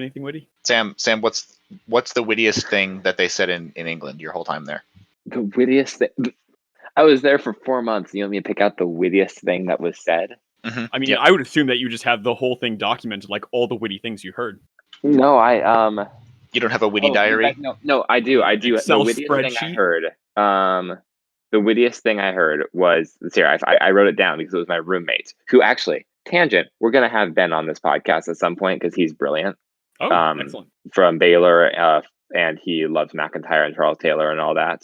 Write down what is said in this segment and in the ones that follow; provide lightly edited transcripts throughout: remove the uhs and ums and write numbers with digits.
Anything witty? Sam, what's the wittiest thing that they said in England your whole time there? The wittiest thing. I was there for 4 months. You want me to pick out the wittiest thing that was said? Mm-hmm. I mean, Yep. I would assume that you just have the whole thing documented, like all the witty things you heard. No, You don't have a witty diary? No, I do. Excel the wittiest thing I spreadsheet? heard. The wittiest thing I heard was here. I wrote it down because it was my roommate who actually tangent. We're gonna have Ben on this podcast at some point because he's brilliant. Oh, excellent. From Baylor, and he loves McIntyre and Charles Taylor and all that.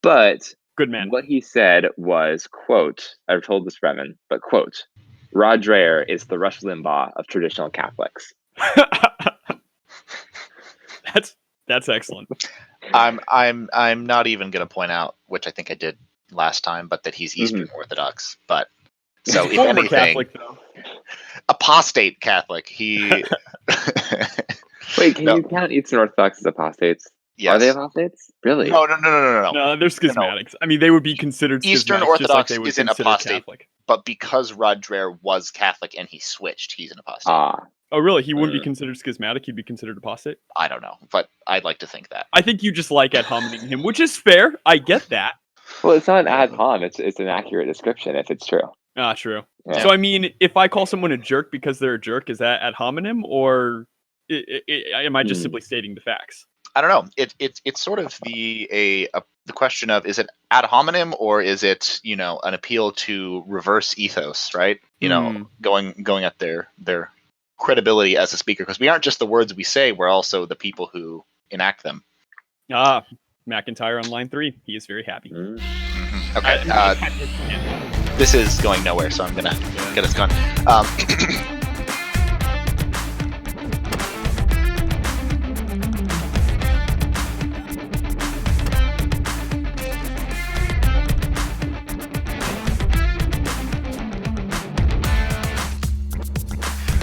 But Good man. what he said was, quote, I've told this Brevin, but quote, Rod Dreher is the Rush Limbaugh of traditional Catholics. That's excellent. I'm not even going to point out, which I think I did last time, but that he's Eastern Orthodox. But so if Former anything, Catholic, though. Apostate Catholic. He. Wait, can you count Eastern Orthodox as apostates? Yes. Are they apostates? Really? No. No, they're schismatics. I mean, they would be considered Eastern schismatics, Orthodox just like they would isn't consider apostate. Catholic. But because Rod Dreher was Catholic and he switched, he's an apostate. Oh, really? He wouldn't be considered schismatic? He'd be considered apostate? I don't know, but I'd like to think that. I think you just like ad hominem him, which is fair. I get that. Well, it's not an ad hom. It's an accurate description if it's true. Ah, true. Yeah. So, I mean, if I call someone a jerk because they're a jerk, is that ad hominem, or am I just simply stating the facts? I don't know. It's sort of the question of, is it ad hominem or is it, an appeal to reverse ethos, right? Going at their credibility as a speaker, because we aren't just the words we say, we're also the people who enact them. Ah, McIntyre on line 3. He is very happy. Mm-hmm. Okay. This is going nowhere, so I'm gonna get us going.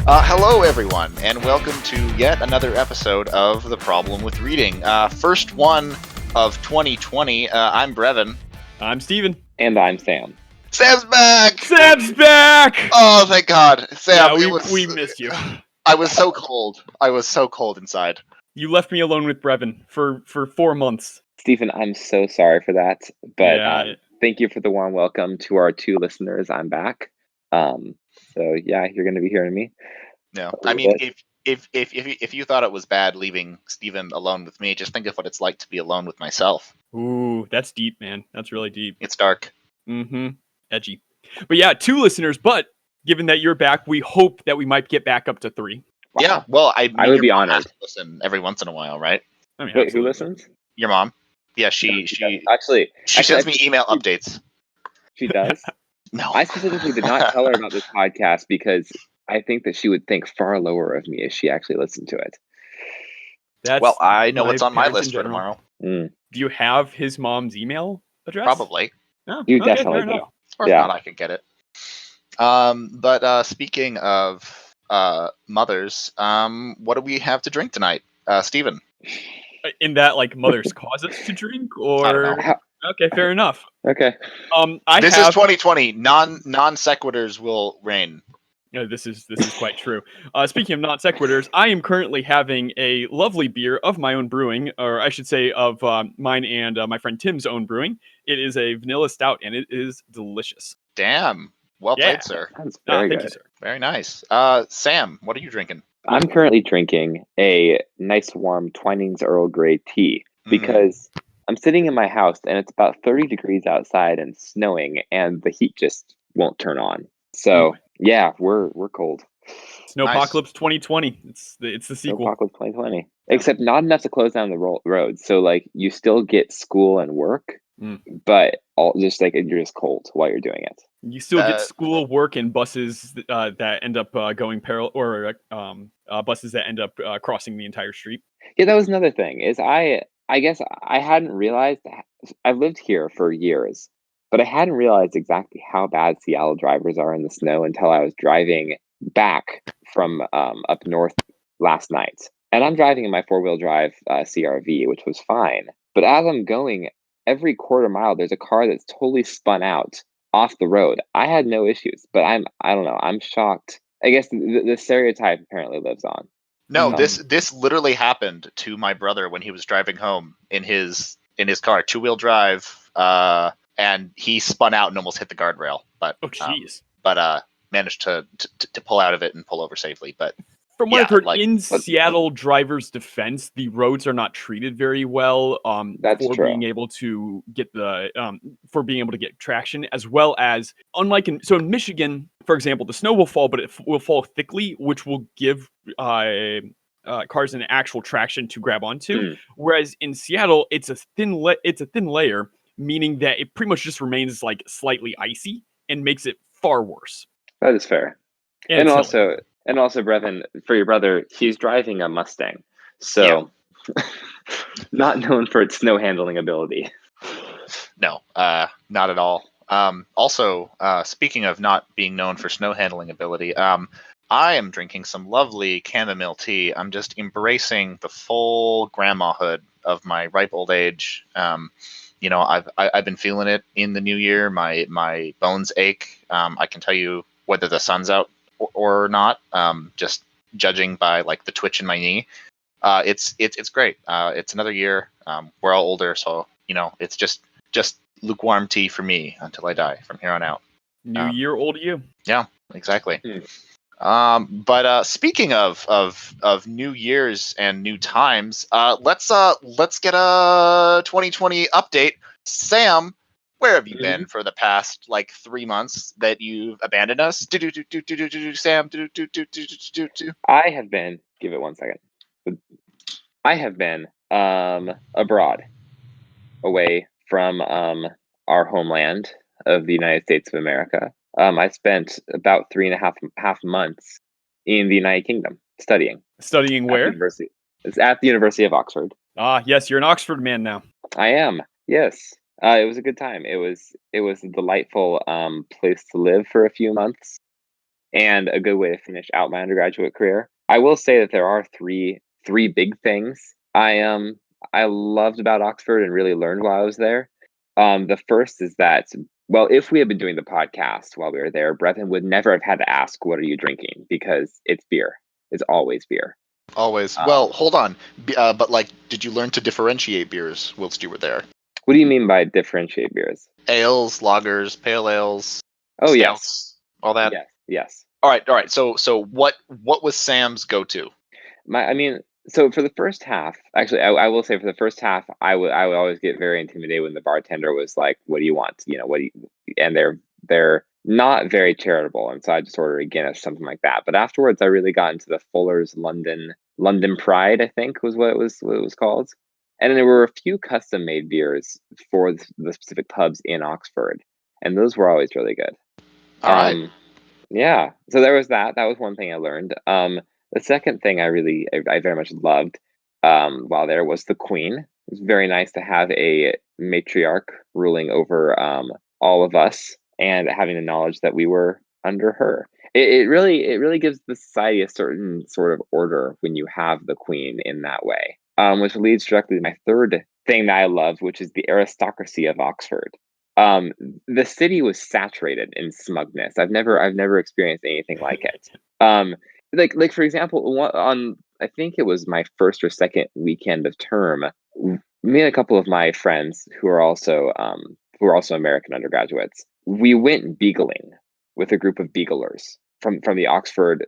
Hello, everyone, and welcome to yet another episode of The Problem with Reading. First one of 2020. I'm Brevin. I'm Steven. And I'm Sam. Sam's back! Sam's back! Oh, thank God. Sam, yeah, we missed you. I was so cold. I was so cold inside. You left me alone with Brevin for 4 months. Stephen, I'm so sorry for that. But thank you for the warm welcome to our 2 listeners. I'm back. So yeah, you're going to be hearing me. No, I mean, if you thought it was bad leaving Steven alone with me, just think of what it's like to be alone with myself. Ooh, that's deep, man. That's really deep. It's dark. Mm-hmm. Edgy. But yeah, 2 listeners, but given that you're back, we hope that we might get back up to 3. Wow. Yeah, well, I would be honored. Listen every once in a while, right? I mean, wait, who listens? Your mom. Yeah, she actually sends me email updates. She does? No. I specifically did not tell her about this podcast because I think that she would think far lower of me if she actually listened to it. Well, I know what's on my list for tomorrow. Do you have his mom's email address? Probably. Oh, you definitely do. Or if not, I could get it. But speaking of mothers, what do we have to drink tonight? Steven? In that, mothers cause us to drink, or... I don't know. Okay, fair enough. Okay. This is 2020. Non sequiturs will reign. No, this is quite true. Speaking of non sequiturs, I am currently having a lovely beer of my own brewing, or I should say of mine and my friend Tim's own brewing. It is a vanilla stout, and it is delicious. Damn. Well played, sir. Sounds very good. Thank you, sir. Very nice. Sam, what are you drinking? I'm currently drinking a nice warm Twinings Earl Grey tea because I'm sitting in my house and it's about 30 degrees outside and snowing and the heat just won't turn on. So yeah, we're cold. Snowpocalypse 2020. It's the sequel. Snowpocalypse 2020. Except not enough to close down the roads. So you still get school and work, but you're just cold while you're doing it. You still get school, work, and buses that end up going parallel, or buses that end up crossing the entire street. Yeah, that was another thing. Is I guess I hadn't realized. I've lived here for years, but I hadn't realized exactly how bad Seattle drivers are in the snow until I was driving back from up north last night. And I'm driving in my 4-wheel drive CRV, which was fine. But as I'm going, every quarter mile, there's a car that's totally spun out off the road. I had no issues, but I don't know. I'm shocked. I guess the stereotype apparently lives on. No, Um, this literally happened to my brother when he was driving home in his car, 2-wheel drive, and he spun out and almost hit the guardrail, but Oh, jeez. Managed to pull out of it and pull over safely. But From what yeah, I've heard, like in Seattle drivers' defense, the roads are not treated very well That's for true. being able to get traction, as well as unlike in Michigan, for example, the snow will fall, but it will fall thickly, which will give cars an actual traction to grab onto. Mm, Whereas in Seattle, it's a thin layer, meaning that it pretty much just remains like slightly icy and makes it far worse. that is fair. And And it's hilly. also, Brevin, for your brother, he's driving a Mustang, Yeah. so not known for its snow handling ability. No, not at all. Also, speaking of not being known for snow handling ability, I am drinking some lovely chamomile tea. I'm just embracing the full grandmahood of my ripe old age. I've been feeling it in the new year. My bones ache. I can tell you whether the sun's out or not. Just judging by like the twitch in my knee. It's great. It's another year. We're all older, so it's just lukewarm tea for me until I die from here on out. New year, old you. Yeah, exactly. Hmm. But speaking of New Year's and new times, let's get a 2020 update. Sam, where have you been for the past like 3 months that you've abandoned us? Sam. I have been. Give it 1 second. I have been abroad, away from our homeland of the United States of America. I spent about 3.5 months in the United Kingdom studying Studying at the where? university. It's at the University of Oxford. Ah, yes, you're an Oxford man now. I am. Yes. It was a good time. It was a delightful place to live for a few months, and a good way to finish out my undergraduate career. I will say that there are three big things I loved about Oxford and really learned while I was there. The first is that, well, if we had been doing the podcast while we were there, Brevin would never have had to ask, "What are you drinking?" because it's beer. It's always beer. Always. Well, hold on. But like, did you learn to differentiate beers whilst you were there? What do you mean by differentiate beers? Ales, lagers, pale ales, Oh yes, stouts, all that. yes. All right. So what was Sam's go-to? So for the first half, actually, I will say for the first half, I would always get very intimidated when the bartender was like, "What do you want?" What do you? And they're not very charitable, and so I just order a Guinness, something like that. But afterwards, I really got into the Fuller's London Pride, I think was what it was called. And then there were a few custom made beers for the specific pubs in Oxford, and those were always really good. All right. Yeah. So there was that. That was one thing I learned. The second thing I very much loved while there was the Queen. It was very nice to have a matriarch ruling over all of us and having the knowledge that we were under her. It really gives the society a certain sort of order when you have the Queen in that way. Which leads directly to my third thing that I loved, which is the aristocracy of Oxford. Um, the city was saturated in smugness. I've never experienced anything like it. Like for example, on I think it was my first or second weekend of term, me and a couple of my friends who are also American undergraduates, we went beagling with a group of beaglers from the Oxford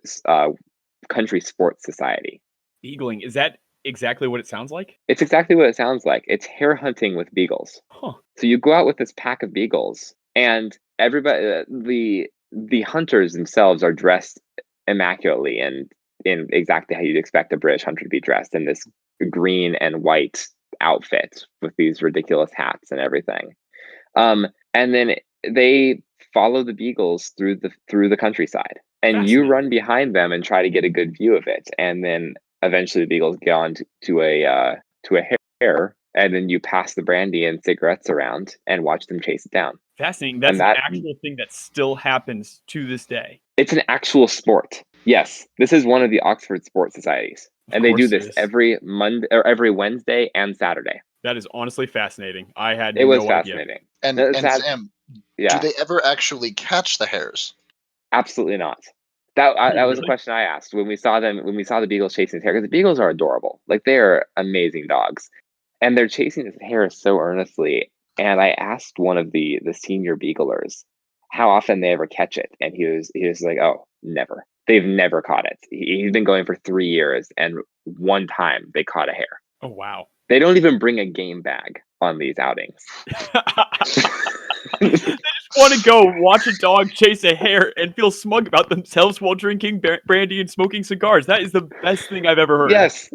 Country Sports Society. Beagling, is that exactly what it sounds like? It's exactly what it sounds like. It's hare hunting with beagles. Huh. So you go out with this pack of beagles, and everybody, the hunters themselves are dressed immaculately and in exactly how you'd expect a British hunter to be dressed, in this green and white outfit with these ridiculous hats and everything. And then they follow the beagles through the countryside, and you run behind them and try to get a good view of it, and then eventually the beagles get on to a hare, and then you pass the brandy and cigarettes around and watch them chase it down. Fascinating. That's And an that actual thing that still happens to this day. it's an actual sport. Yes, this is one of the Oxford sports societies, and they do this every Monday or every Wednesday and Saturday. That is honestly fascinating. I had It was no idea. fascinating. And Sam, Yeah, do they ever actually catch the hares? absolutely not. That was a Really? question I asked when we saw them, when we saw the beagles chasing his hair, because the beagles are adorable. Like, they are amazing dogs, and they're chasing his hair so earnestly. And I asked one of the senior beaglers how often they ever catch it, and he was like, "Oh, never. They've never caught it. He's been going for 3 years, and one time they caught a hair. Oh, wow. They don't even bring a game bag on these outings." They just want to go watch a dog chase a hare and feel smug about themselves while drinking brandy and smoking cigars. That is the best thing I've ever heard. Yes,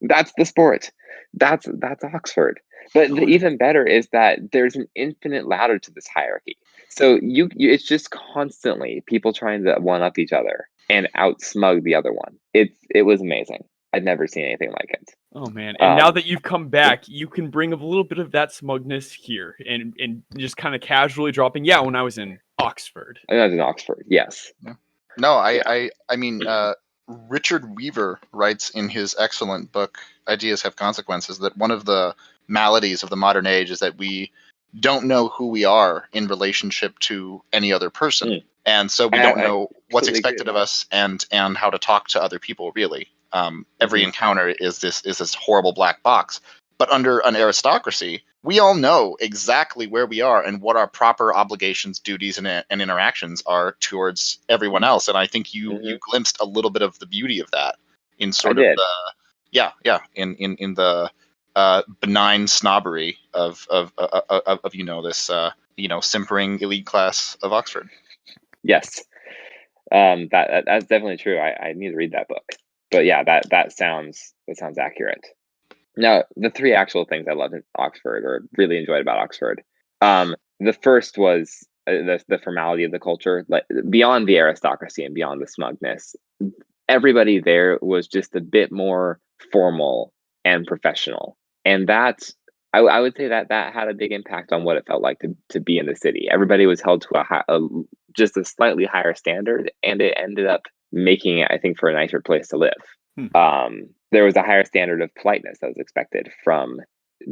that's the sport. That's Oxford. But the even better is that there's an infinite ladder to this hierarchy. So it's just constantly people trying to one up each other and outsmug the other one. It was amazing. I'd never seen anything like it. Oh man! And now Um, that you've come back, you can bring a little bit of that smugness here, and just kind of casually dropping. Yeah, when I was in Oxford. I was in Oxford. Yes. Yeah. No, Yeah. I mean, Richard Weaver writes in his excellent book "Ideas Have Consequences" that one of the maladies of the modern age is that we don't know who we are in relationship to any other person, and so we don't I know what's completely agree expected with of us and how to talk to other people. Really, every encounter is this horrible black box. But under an aristocracy, we all know exactly where we are and what our proper obligations, duties, and interactions are towards everyone else. And I think you glimpsed a little bit of the beauty of that in sort I of did. in the benign snobbery of this simpering elite class of Oxford. Yes. That's definitely true. I need to read that book. But yeah, that sounds accurate. Now, the three actual things I loved in Oxford, or really enjoyed about Oxford, the first was the formality of the culture, like beyond the aristocracy and beyond the smugness. Everybody there was just a bit more formal and professional, and I would say that had a big impact on what it felt like to be in the city. Everybody was held to just a slightly higher standard, and it ended up making it, I think, for a nicer place to live. There was a higher standard of politeness that was expected from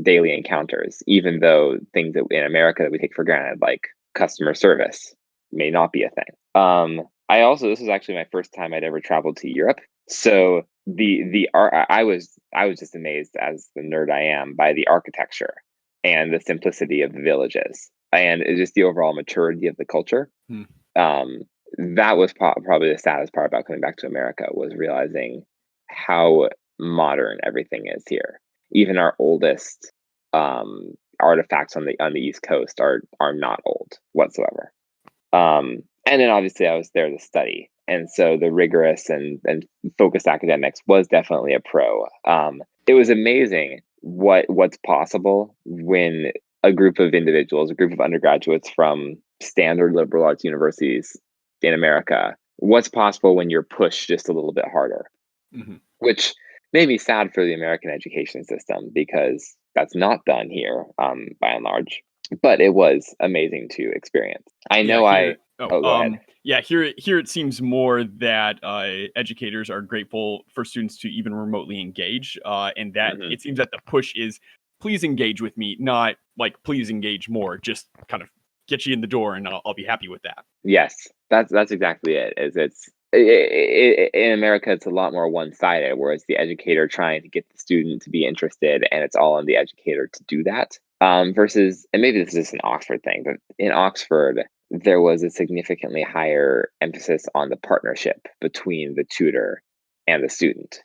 daily encounters, even though things that in America that we take for granted, like customer service, may not be a thing. This was actually my first time I'd ever traveled to Europe, so the art I was just amazed, as the nerd I am, by the architecture and the simplicity of the villages, and just the overall maturity of the culture. Um, that was probably the saddest part about coming back to America, was realizing how modern everything is here. Even our oldest artifacts on the East Coast are not old whatsoever. And then obviously I was there to study, and so the rigorous and focused academics was definitely a pro. It was amazing what's possible when a group of individuals, a group of undergraduates from standard liberal arts universities in America, what's possible when you're pushed just a little bit harder, which made me sad for the American education system, because that's not done here, by and large. But it was amazing to experience. I Yeah, know here. go ahead. Yeah, here it seems more that educators are grateful for students to even remotely engage, and that it seems that the push is, please engage with me, not like please engage more. Just kind of get you in the door, and I'll be happy with that. Yes, that's exactly it. In America, it's a lot more one-sided, where it's the educator trying to get the student to be interested, and it's all on the educator to do that. Versus, and maybe this is an Oxford thing, but in Oxford, there was a significantly higher emphasis on the partnership between the tutor and the student,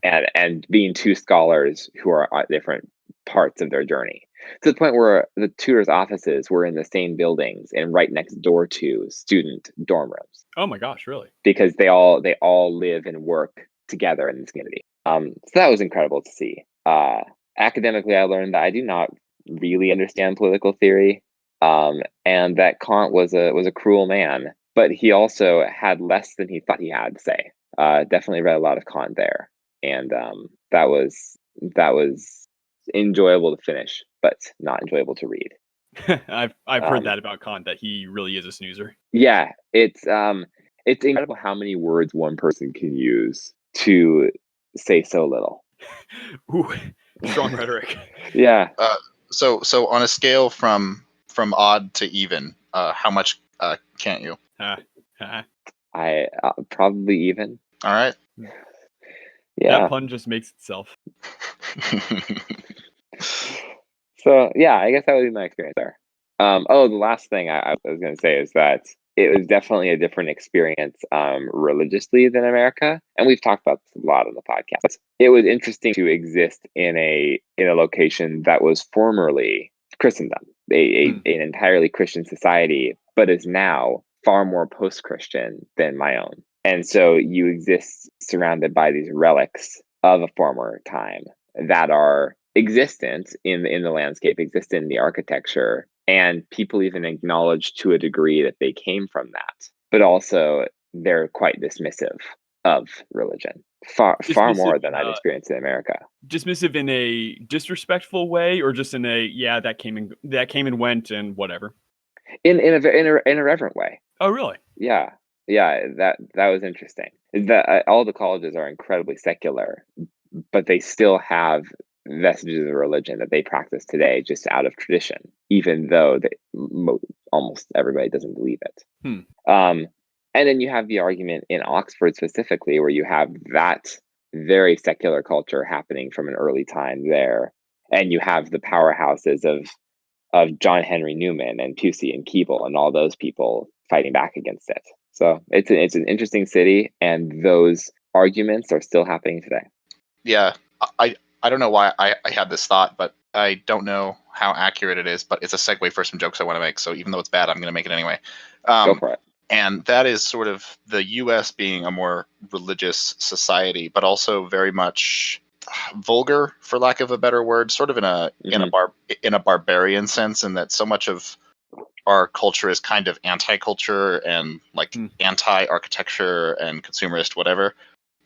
and being two scholars who are at different parts of their journey, to the point where the tutors' offices were in the same buildings and right next door to student dorm rooms, Oh my gosh, really? because they all live and work together in this community. So that was incredible to see. Academically, I learned that I do not really understand political theory, and that Kant was a cruel man, but he also had less than he thought he had to say. Definitely read a lot of Kant there, and that was enjoyable to finish, but not enjoyable to read. I've heard Um, that about Kant, that he really is a snoozer. yeah, it's incredible how many words one person can use to say so little. Ooh, strong rhetoric. Yeah. So on a scale from odd to even, how much can't you? I probably even. All right. Yeah. That pun just makes itself. So yeah, I guess that would be my experience there. The last thing I was going to say is that it was definitely a different experience religiously than America, and we've talked about this a lot on the podcast. It was interesting to exist in a location that was formerly Christendom, an entirely Christian society, but is now far more post-Christian than my own. And so you exist surrounded by these relics of a former time that are existent in the landscape, existent in the architecture, and people even acknowledge to a degree that they came from that. But also, they're quite dismissive of religion, far more than I'd experienced in America. Dismissive in a disrespectful way, or just in a that came and went and whatever. In a reverent way. Oh, really? Yeah. That was interesting. Is that all the colleges are incredibly secular, but they still have vestiges of religion that they practice today just out of tradition, even though almost everybody doesn't believe it. And then you have the argument in Oxford specifically, where you have that very secular culture happening from an early time there, and you have the powerhouses of John Henry Newman and Pusey and Keble and all those people fighting back against it. So it's an interesting city, and those arguments are still happening today. Yeah, I don't know why I had this thought, but I don't know how accurate it is, but it's a segue for some jokes I want to make. So even though it's bad, I'm going to make it anyway. Go for it. And that is sort of the U.S. being a more religious society, but also very much vulgar, for lack of a better word, sort of in a barbarian sense, in that so much of our culture is kind of anti-culture and like anti-architecture and consumerist, whatever.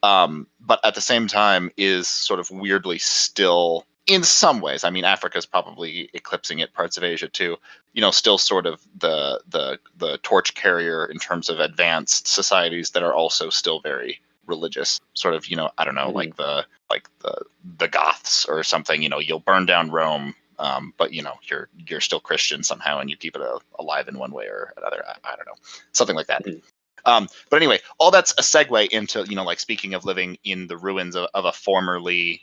But at the same time is sort of weirdly still, in some ways, I mean, Africa's probably eclipsing it, parts of Asia too, still sort of the torch carrier in terms of advanced societies that are also still very religious, sort of, I don't know, like the Goths or something, you'll burn down Rome, but you're still Christian somehow, and you keep it alive in one way or another. I don't know, something like that. But anyway, all that's a segue into, like, speaking of living in the ruins of a formerly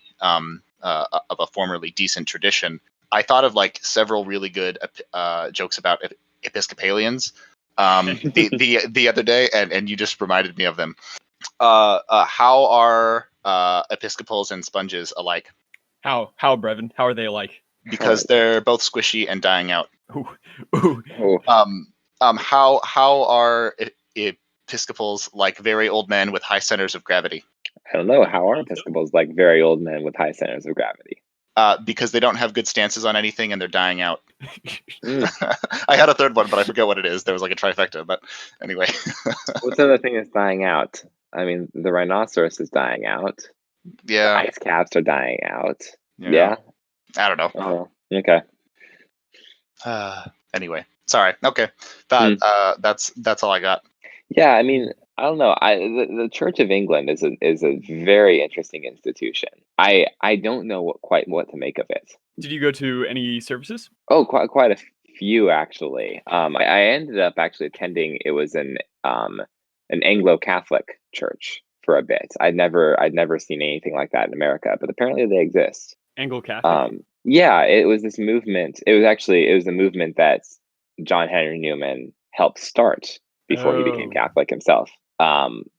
decent tradition. I thought of like several really good jokes about Episcopalians the other day, and you just reminded me of them. How are Episcopals and sponges alike? How, Brevin? How are they alike? Because they're both squishy and dying out. Ooh. How are Episcopals like very old men with high centers of gravity? I don't know. How are Episcopals like very old men with high centers of gravity? Because they don't have good stances on anything and they're dying out. I had a third one, but I forget what it is. There was like a trifecta, but anyway. What's the other thing that's dying out? I mean, the rhinoceros is dying out. Yeah. The ice caps are dying out. Yeah. I don't know. Oh, okay. Anyway, sorry. Okay. That's all I got. Yeah, I mean, I don't know. The Church of England is a very interesting institution. I don't know quite what to make of it. Did you go to any services? Oh, quite a few actually. I ended up actually attending. It was an Anglo-Catholic church for a bit. I'd never seen anything like that in America, but apparently they exist. Anglo-Catholic? Yeah, it was this movement. It was a movement that John Henry Newman helped start before he became Catholic himself,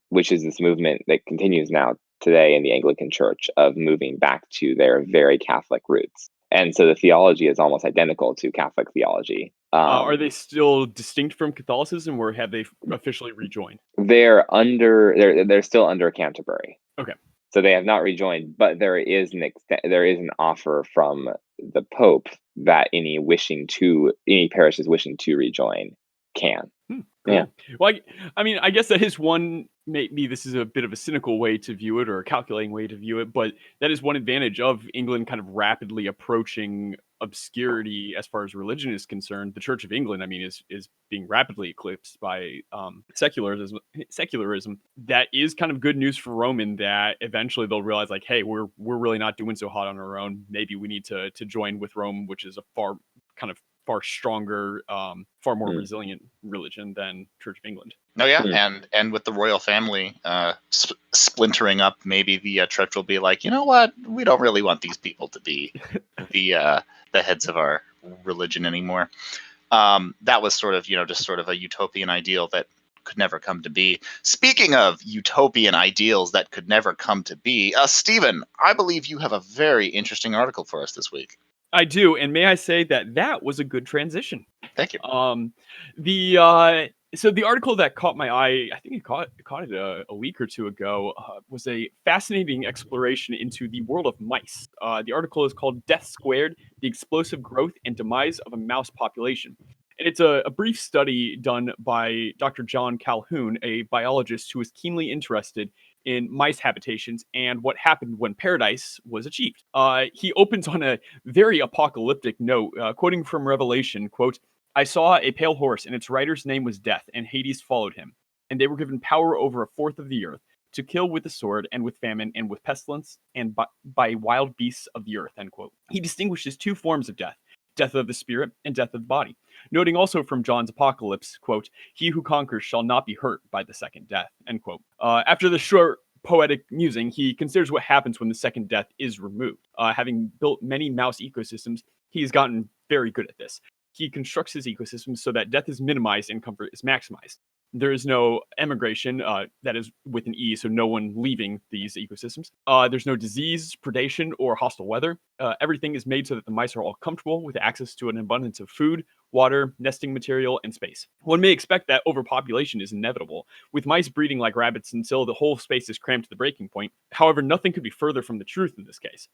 which is this movement that continues now today in the Anglican Church of moving back to their very Catholic roots. And so the theology is almost identical to Catholic theology. Are they still distinct from Catholicism, or have they officially rejoined? They're still under Canterbury. Okay. So they have not rejoined, but there is an offer from the Pope that any parishes wishing to rejoin can. Cool. Yeah. Well, I mean, I guess that is one. Maybe this is a bit of a cynical way to view it, or a calculating way to view it, but that is one advantage of England kind of rapidly approaching obscurity as far as religion is concerned. The Church of England, I mean, is being rapidly eclipsed by secularism. That is kind of good news for Rome, in that eventually they'll realize, like, hey, we're really not doing so hot on our own. Maybe we need to join with Rome, which is a far kind of far stronger, far more Hmm. resilient religion than Church of England. Oh yeah, Hmm. and with the royal family splintering up, maybe the church will be like, you know what, we don't really want these people to be the heads of our religion anymore. That was sort of, just sort of a utopian ideal that could never come to be. Speaking of utopian ideals that could never come to be, Stephen, I believe you have a very interesting article for us this week. I do, and may I say that was a good transition. Thank you. The so the article that caught my eye, I think it caught it a week or two ago, was a fascinating exploration into the world of mice. The article is called "Death Squared: The Explosive Growth and Demise of a Mouse Population." And it's a brief study done by Dr. John Calhoun, a biologist who was keenly interested in mice habitations and what happened when paradise was achieved. He opens on a very apocalyptic note, quoting from Revelation, quote, "I saw a pale horse, and its rider's name was Death, and Hades followed him. And they were given power over a fourth of the earth, to kill with the sword, and with famine, and with pestilence, and by wild beasts of the earth," end quote. He distinguishes two forms of death, death of the spirit and death of the body, noting also from John's Apocalypse, quote, "He who conquers shall not be hurt by the second death," end quote. After the short poetic musing, he considers what happens when the second death is removed. Having built many mouse ecosystems, he has gotten very good at this. He constructs his ecosystem so that death is minimized and comfort is maximized. There is no emigration, that is with an E, so no one leaving these ecosystems. There's no disease, predation, or hostile weather. Everything is made so that the mice are all comfortable with access to an abundance of food, water, nesting material, and space. One may expect that overpopulation is inevitable, with mice breeding like rabbits until the whole space is crammed to the breaking point. However, nothing could be further from the truth in this case.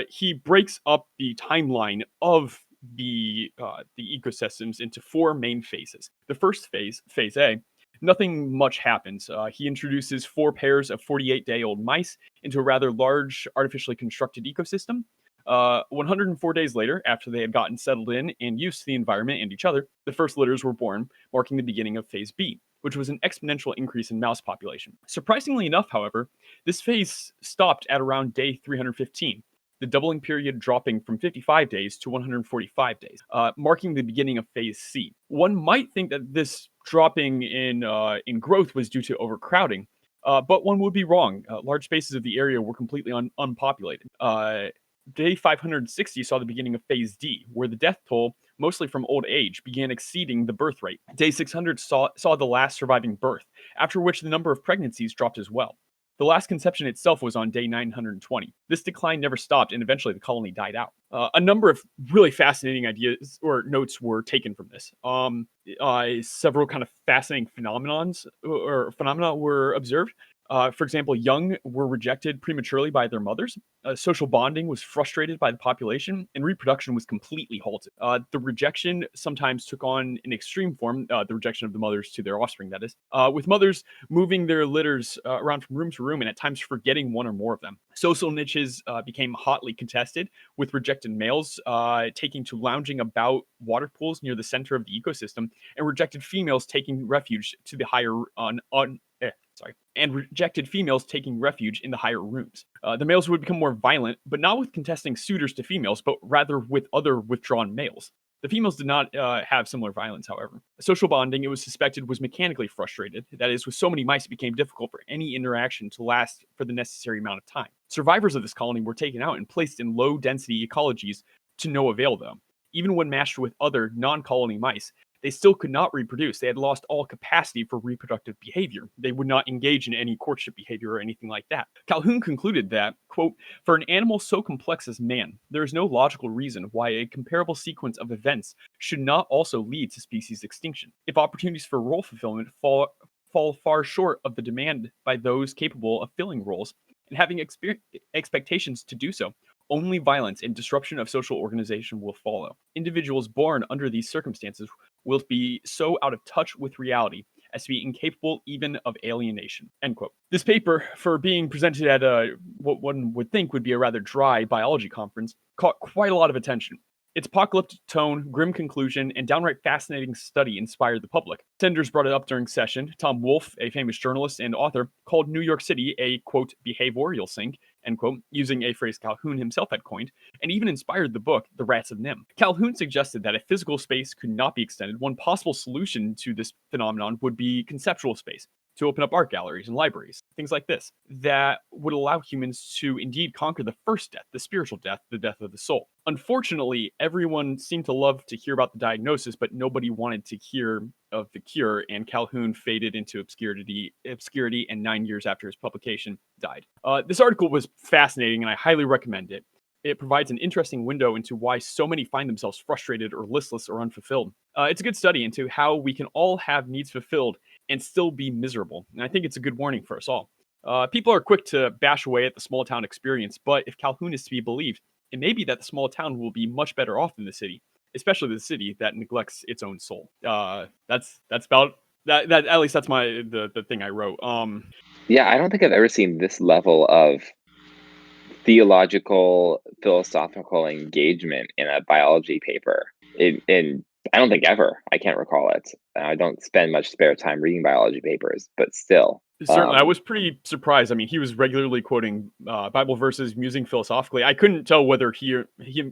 He breaks up the timeline of the ecosystems into four main phases. The first phase, phase A, nothing much happens. He introduces 4 pairs of 48-day-old mice into a rather large, artificially constructed ecosystem. 104 days later, after they had gotten settled in and used to the environment and each other, the first litters were born, marking the beginning of Phase B, which was an exponential increase in mouse population. Surprisingly enough, however, this phase stopped at around day 315, the doubling period dropping from 55 days to 145 days, marking the beginning of Phase C. One might think that this dropping in growth was due to overcrowding, but one would be wrong. Large spaces of the area were completely unpopulated. Day 560 saw the beginning of Phase D, where the death toll, mostly from old age, began exceeding the birth rate. Day 600 saw the last surviving birth, after which the number of pregnancies dropped as well. The last conception itself was on day 920. This decline never stopped, and eventually the colony died out. A number of really fascinating ideas or notes were taken from this. Several kind of fascinating phenomena were observed. For example, young were rejected prematurely by their mothers. Social bonding was frustrated by the population, and reproduction was completely halted. The rejection sometimes took on an extreme form, the rejection of the mothers to their offspring, that is, with mothers moving their litters around from room to room and at times forgetting one or more of them. Social niches became hotly contested, with rejected males taking to lounging about water pools near the center of the ecosystem, and rejected females taking refuge to the higher and rejected females taking refuge in the higher rooms. The males would become more violent, but not with contesting suitors to females, but rather with other withdrawn males. The females did not have similar violence, however. Social bonding, it was suspected, was mechanically frustrated. That is, with so many mice, it became difficult for any interaction to last for the necessary amount of time. Survivors of this colony were taken out and placed in low-density ecologies to no avail, though. Even when matched with other non-colony mice, they still could not reproduce. They had lost all capacity for reproductive behavior. They would not engage in any courtship behavior or anything like that. Calhoun concluded that, quote, "For an animal so complex as man, there is no logical reason why a comparable sequence of events should not also lead to species extinction. If opportunities for role fulfillment fall far short of the demand by those capable of filling roles and having expectations to do so, only violence and disruption of social organization will follow. Individuals born under these circumstances will be so out of touch with reality as to be incapable even of alienation," end quote. This paper, for being presented at what one would think would be a rather dry biology conference, caught quite a lot of attention. Its apocalyptic tone, grim conclusion, and downright fascinating study inspired the public. Senators brought it up during session. Tom Wolfe, a famous journalist and author, called New York City a, quote, "behavioral sink," end quote, using a phrase Calhoun himself had coined, and even inspired the book, The Rats of Nim. Calhoun suggested that if physical space could not be extended, one possible solution to this phenomenon would be conceptual space, to open up art galleries and libraries, things like this, that would allow humans to indeed conquer the first death, the spiritual death, the death of the soul. Unfortunately, everyone seemed to love to hear about the diagnosis, but nobody wanted to hear of the cure, and Calhoun faded into obscurity, and 9 years after his publication died. This article was fascinating, and I highly recommend it. It provides an interesting window into why so many find themselves frustrated or listless or unfulfilled. It's a good study into how we can all have needs fulfilled and still be miserable. And I think it's a good warning for us all. People are quick to bash away at the small town experience, but if Calhoun is to be believed, it may be that the small town will be much better off than the city, especially the city that neglects its own soul. That's about that. That at least that's the thing I wrote. Yeah, I don't think I've ever seen this level of theological, philosophical engagement in a biology paper. In I don't think ever. I can't recall it. I don't spend much spare time reading biology papers, but still. Certainly, I was pretty surprised. I mean, he was regularly quoting Bible verses, musing philosophically. I couldn't tell whether he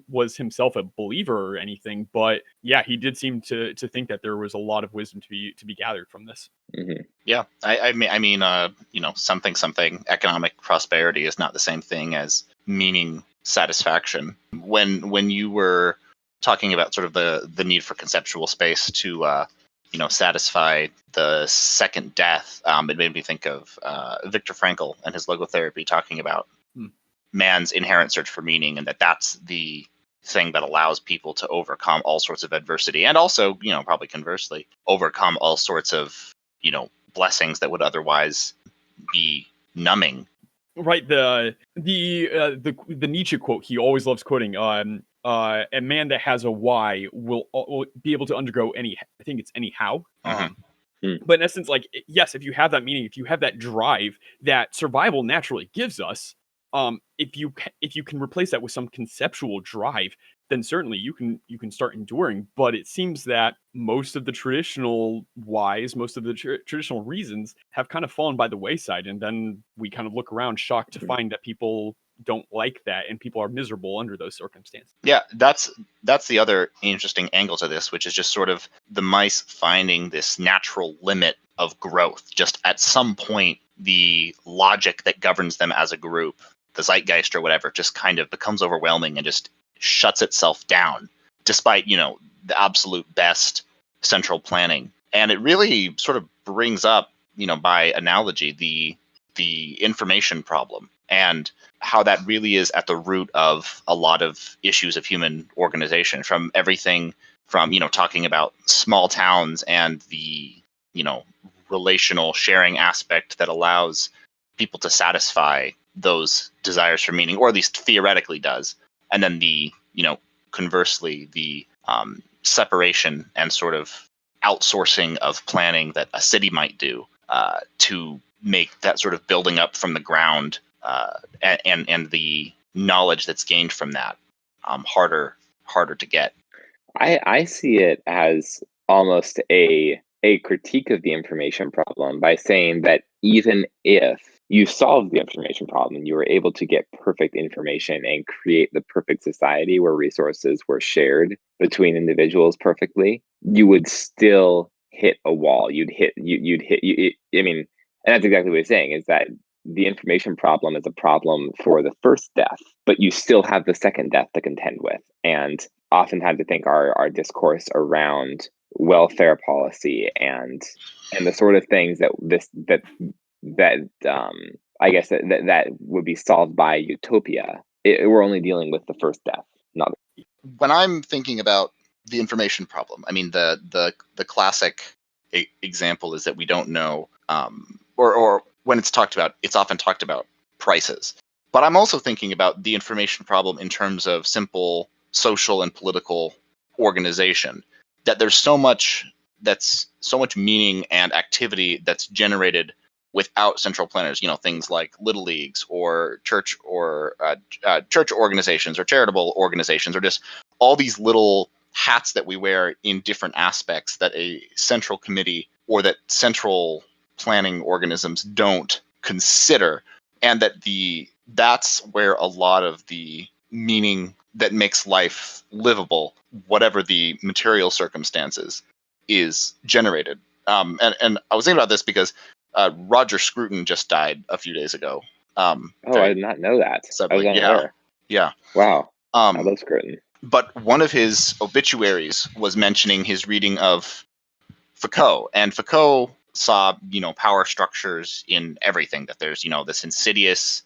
was himself a believer or anything, but yeah, he did seem to think that there was a lot of wisdom to be gathered from this. Mm-hmm. Yeah, I mean, something economic prosperity is not the same thing as meaning satisfaction. When you were talking about sort of the need for conceptual space to satisfy the second death, it made me think of Viktor Frankl and his logotherapy, talking about man's inherent search for meaning, and that's the thing that allows people to overcome all sorts of adversity, and also, probably conversely, overcome all sorts of, blessings that would otherwise be numbing. Right. The Nietzsche quote he always loves quoting. A man that has a why will be able to undergo any. I think it's anyhow. But in essence, like, yes, if you have that meaning, if you have that drive that survival naturally gives us, if you can replace that with some conceptual drive, then certainly you can start enduring. But it seems that most of the traditional whys, most of the traditional reasons have kind of fallen by the wayside, and then we kind of look around shocked to find that people don't like that and people are miserable under those circumstances. Yeah, that's the other interesting angle to this, which is just sort of the mice finding this natural limit of growth. Just at some point, the logic that governs them as a group, the zeitgeist or whatever, just kind of becomes overwhelming and just shuts itself down, despite, the absolute best central planning. And it really sort of brings up, by analogy, the information problem, and how that really is at the root of a lot of issues of human organization, from everything from, talking about small towns and the, relational sharing aspect that allows people to satisfy those desires for meaning, or at least theoretically does. And then the, conversely, the separation and sort of outsourcing of planning that a city might do to make that sort of building up from the ground and the knowledge that's gained from that harder to get. I see it as almost a critique of the information problem by saying that even if you solved the information problem, you were able to get perfect information and create the perfect society where resources were shared between individuals perfectly, you would still hit a wall. I mean, and that's exactly what he's saying, is that the information problem is a problem for the first death, but you still have the second death to contend with. And oftentimes I think our discourse around welfare policy and the sort of things that I guess that would be solved by utopia, we're only dealing with the first death, not. When I'm thinking about the information problem, I mean, the classic example is that we don't know, or when it's talked about, it's often talked about prices. But I'm also thinking about the information problem in terms of simple social and political organization, that there's so much meaning and activity that's generated without central planners, things like little leagues or church organizations or charitable organizations, or just all these little hats that we wear in different aspects that a central committee or that central planning organisms don't consider, and that the that's where a lot of the meaning that makes life livable, whatever the material circumstances, is generated. And I was thinking about this because Roger Scruton just died a few days ago. I did not know that. I was unaware. Yeah. Wow. I love Scruton. But one of his obituaries was mentioning his reading of Foucault, and Foucault saw, power structures in everything, that there's, this insidious,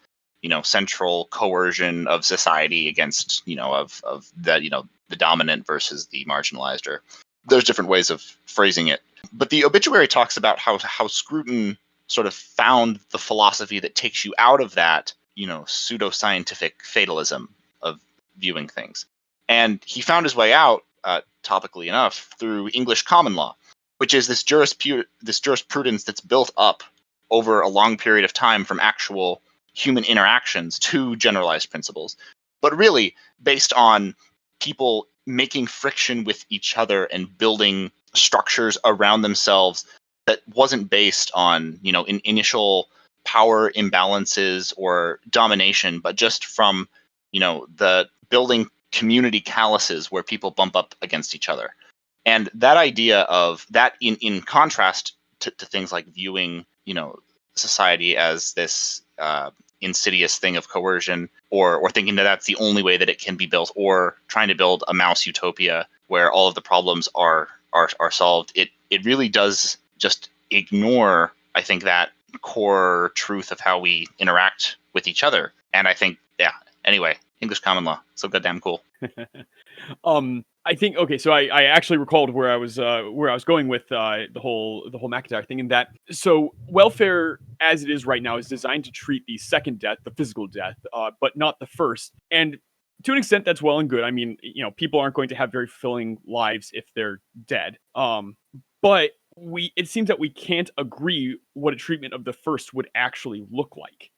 central coercion of society against, of the, the dominant versus the marginalized, or there's different ways of phrasing it. But the obituary talks about how Scruton sort of found the philosophy that takes you out of that, pseudoscientific fatalism of viewing things. And he found his way out, topically enough, through English common law, which is this jurisprudence that's built up over a long period of time from actual human interactions to generalized principles, but really based on people making friction with each other and building structures around themselves that wasn't based on, in initial power imbalances or domination, but just from, the building community calluses where people bump up against each other. And that idea of that, in contrast to things like viewing, society as this insidious thing of coercion, or thinking that that's the only way that it can be built, or trying to build a mouse utopia where all of the problems are solved. It really does just ignore, I think, that core truth of how we interact with each other. And I think, anyway, English common law, so goddamn cool. I think, okay, so I actually recalled where I was going with the whole McIntyre thing, in that, so welfare as it is right now is designed to treat the second death, the physical death, but not the first. And to an extent, that's well and good. I mean, people aren't going to have very fulfilling lives if they're dead. But it seems that we can't agree what a treatment of the first would actually look like.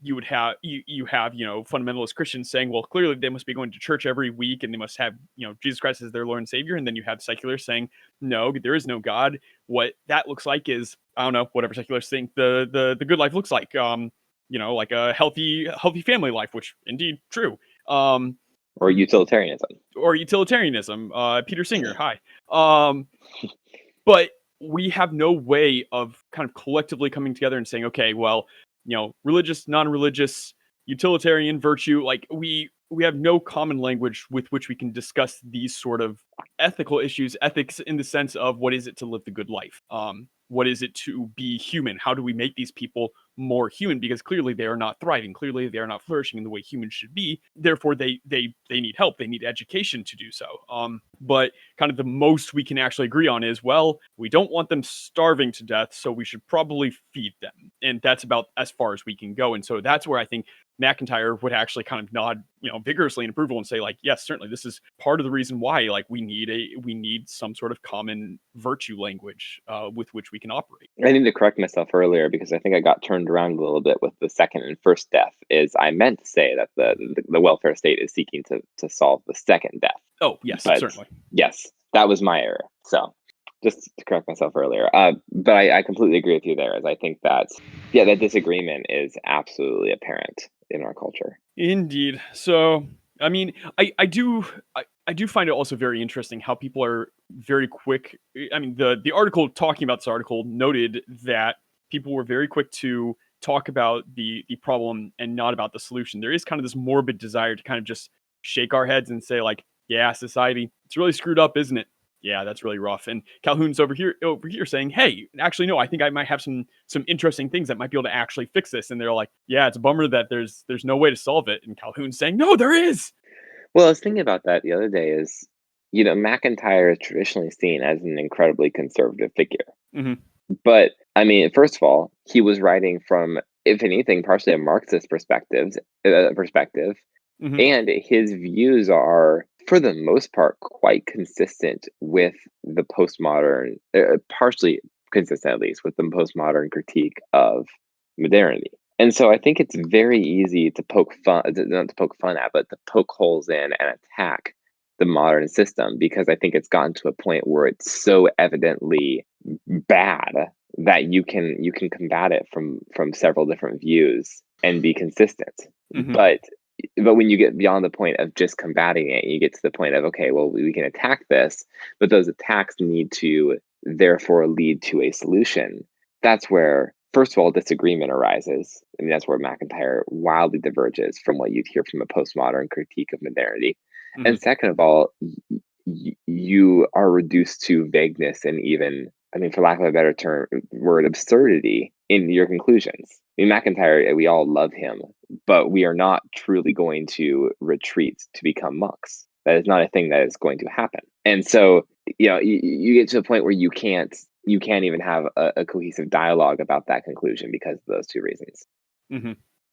You would have you have fundamentalist Christians saying, well, clearly they must be going to church every week and they must have Jesus Christ as their Lord and Savior, and then you have secularists saying, no, there is no God. What that looks like is, I don't know, whatever secularists think the good life looks like. Like a healthy family life, which indeed true. Or utilitarianism. Peter Singer, hi. But we have no way of kind of collectively coming together and saying, okay, well, religious, non-religious, utilitarian, virtue, like we have no common language with which we can discuss these sort of ethical issues, ethics in the sense of what is it to live the good life? What is it to be human? How do we make these people more human? Because clearly they are not thriving. Clearly they are not flourishing in the way humans should be. Therefore, they need help. They need education to do so. But kind of the most we can actually agree on is, well, we don't want them starving to death, so we should probably feed them. And that's about as far as we can go. And so that's where I think McIntyre would actually kind of nod, vigorously in approval and say, like, yes, certainly this is part of the reason why, like, we need some sort of common virtue language with which we can operate. I need to correct myself earlier because I think I got turned around a little bit with the second and first death. Is I meant to say that the welfare state is seeking to solve the second death. Oh, yes, certainly. Yes, that was my error. So just to correct myself earlier. But I completely agree with you there, as I think that, that disagreement is absolutely apparent in our culture. Indeed. So, I mean, I do find it also very interesting how people are very quick. I mean, the article talking about this article noted that people were very quick to talk about the problem and not about the solution. There is kind of this morbid desire to kind of just shake our heads and say, like, yeah, society, it's really screwed up, isn't it? Yeah, that's really rough. And Calhoun's over here saying, hey, actually, no, I think I might have some interesting things that might be able to actually fix this. And they're like, yeah, it's a bummer that there's no way to solve it. And Calhoun's saying, no, there is. Well, I was thinking about that the other day. Is McIntyre is traditionally seen as an incredibly conservative figure. Mm-hmm. But I mean, first of all, he was writing from, if anything, partially a Marxist perspective, Mm-hmm. and his views are, for the most part, quite consistent with the postmodern, partially consistent at least with the postmodern critique of modernity. And so I think it's very easy to poke fun, not to poke fun at, but to poke holes in and attack the modern system, because I think it's gotten to a point where it's so evidently bad that you can combat it from several different views and be consistent. Mhm. But when you get beyond the point of just combating it, you get to the point of, okay, well, we can attack this, but those attacks need to therefore lead to a solution. That's where, first of all, disagreement arises. I mean, that's where McIntyre wildly diverges from what you'd hear from a postmodern critique of modernity. Mhm. And second of all, you are reduced to vagueness and even, I mean, for lack of a better term, word, absurdity in your conclusions. I mean, McIntyre, we all love him, but we are not truly going to retreat to become monks. That is not a thing that is going to happen. And so, you get to a point where you can't even have a cohesive dialogue about that conclusion because of those two reasons,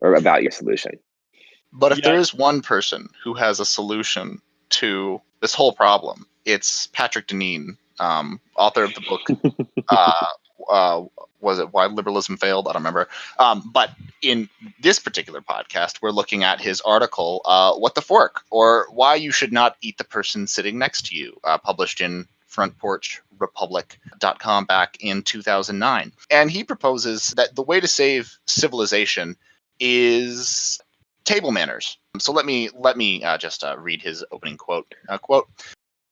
or about your solution. But if there is one person who has a solution to this whole problem, it's Patrick Deneen, author of the book. Was it Why Liberalism Failed? I don't remember. But in this particular podcast, we're looking at his article, What the Fork? Or Why You Should Not Eat the Person Sitting Next to You, published in frontporchrepublic.com back in 2009. And he proposes that the way to save civilization is table manners. So let me just read his opening quote. Quote,